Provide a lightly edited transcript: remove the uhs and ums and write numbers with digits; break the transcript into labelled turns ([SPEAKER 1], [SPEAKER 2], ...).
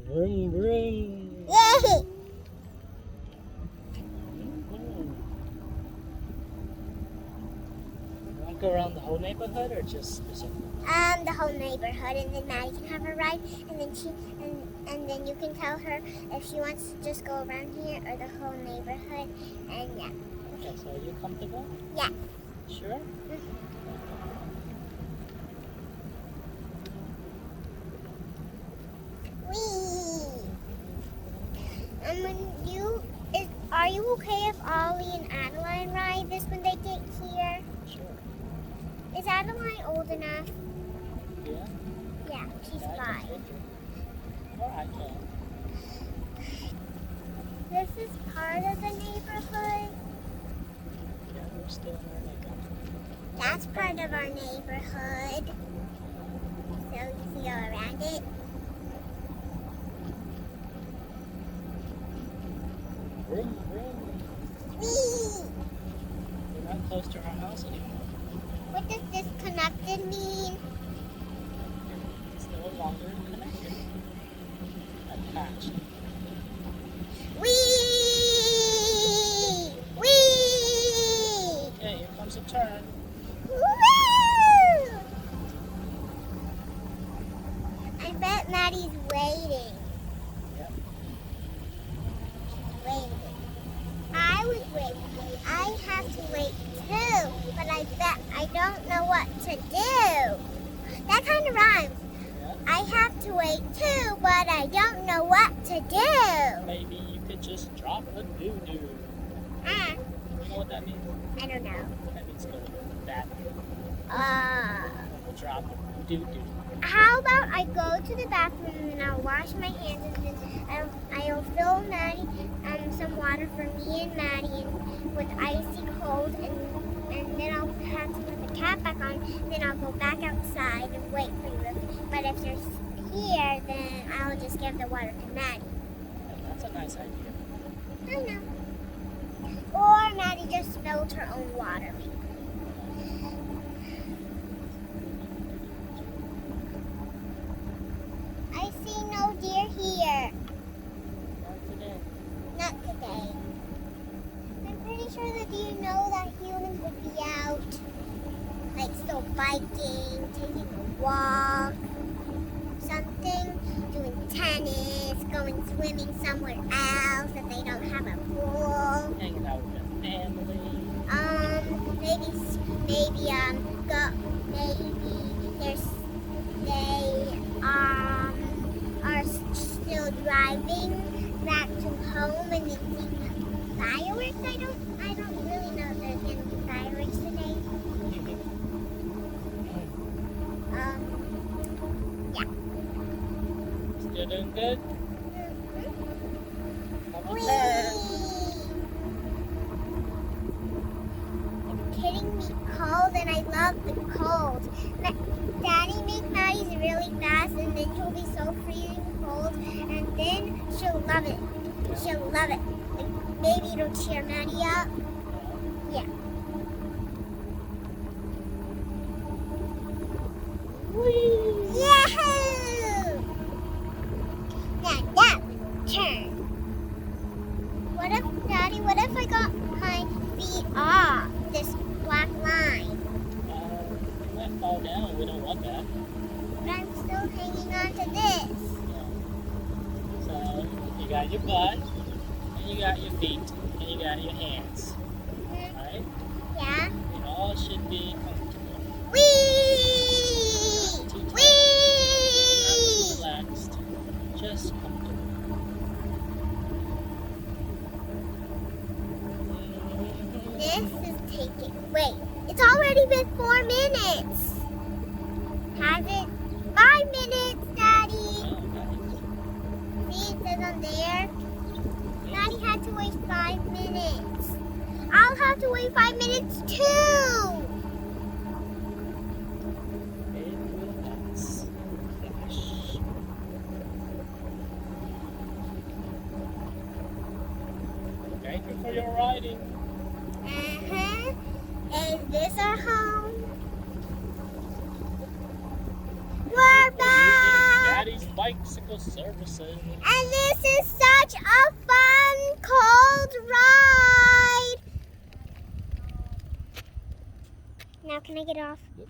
[SPEAKER 1] Vroom, vroom.
[SPEAKER 2] Yay!
[SPEAKER 1] You want to go around the whole neighborhood or just specific?
[SPEAKER 2] The whole neighborhood, and then Maddie can have a ride, and then and then you can tell her if she wants to just go around here or the whole neighborhood, and yeah.
[SPEAKER 1] Okay, so are you comfortable?
[SPEAKER 2] Yeah.
[SPEAKER 1] Sure?
[SPEAKER 2] Whee! Are you okay if Ollie and Adeline ride this when they get here?
[SPEAKER 1] Sure.
[SPEAKER 2] Is Adeline old enough?
[SPEAKER 1] Yeah?
[SPEAKER 2] Yeah, she's
[SPEAKER 1] Yeah, I can
[SPEAKER 2] 5.
[SPEAKER 1] take her. Or I can.
[SPEAKER 2] This is part of the neighborhood.
[SPEAKER 1] Yeah, we're still in our neighborhood.
[SPEAKER 2] That's part of our neighborhood. So you can go around it.
[SPEAKER 1] Vroom, vroom.
[SPEAKER 2] Whee!
[SPEAKER 1] We're not close to our house anymore.
[SPEAKER 2] What does disconnected mean?
[SPEAKER 1] It's no longer connected. Attached.
[SPEAKER 2] Whee! Whee!
[SPEAKER 1] Okay, here comes a turn.
[SPEAKER 2] Woo! I bet Maddie's waiting.
[SPEAKER 1] Yep.
[SPEAKER 2] Waiting. I was waiting. I have to wait too, but I bet I don't know what to do. That kind of rhymes.
[SPEAKER 1] Yeah.
[SPEAKER 2] I have to wait too, but I don't know what to do.
[SPEAKER 1] Maybe you could just drop a doo-doo.
[SPEAKER 2] Ah,
[SPEAKER 1] You know what that means?
[SPEAKER 2] I don't know.
[SPEAKER 1] That means go to the bathroom. Drop a doo-doo.
[SPEAKER 2] How about I go to the bathroom and I'll wash my hands and then I'll fill Maddie some water for me and Maddie with icy cold and then I'll have to put the cap back on. Then I'll go back outside and wait for you. But if you're here, then I'll just give the water to Maddie.
[SPEAKER 1] That's a nice idea.
[SPEAKER 2] I know. Or Maddie just spilled her own water. I see no deer here.
[SPEAKER 1] Not today.
[SPEAKER 2] Not today. I'm pretty sure the deer know that humans would be out. Like still biking, taking a walk, something, doing tennis, going swimming somewhere else if they don't have a pool.
[SPEAKER 1] Hanging out with the family.
[SPEAKER 2] Are still driving back to home and then seeing fireworks. I don't really know if there's gonna be fireworks today.
[SPEAKER 1] Still doing good?
[SPEAKER 2] Mhm.
[SPEAKER 1] Couple
[SPEAKER 2] Whee!
[SPEAKER 1] turns.
[SPEAKER 2] It's getting me cold and I love the cold. Daddy makes Maddie's really fast and then she'll be so freezing cold and then she'll love it. She'll love it. Like, maybe it'll cheer Maddie up. Yeah.
[SPEAKER 1] Whee!
[SPEAKER 2] Yahoo! Now that turn. What if I got my feet off this black line?
[SPEAKER 1] You might fall down. We don't want that.
[SPEAKER 2] But I'm still hanging on to this.
[SPEAKER 1] So you got your butt, and you got your feet, and you got your hands. Right?
[SPEAKER 2] Yeah.
[SPEAKER 1] It all should be comfortable.
[SPEAKER 2] Whee!
[SPEAKER 1] Not
[SPEAKER 2] Whee!
[SPEAKER 1] relaxed. Just comfortable.
[SPEAKER 2] This is taking. Wait, it's already been 4 minutes. Has it? 5 minutes, Daddy.
[SPEAKER 1] Oh, nice.
[SPEAKER 2] See, it says on there. Daddy had to wait 5 minutes. I'll have to wait 5 minutes too.
[SPEAKER 1] It will pass. Flash. Thank you for your riding.
[SPEAKER 2] Uh-huh. Is this our home? We're back!
[SPEAKER 1] Daddy's bike. bicycle services.
[SPEAKER 2] And this is such a fun, cold ride. Now can I get off?
[SPEAKER 1] Yep.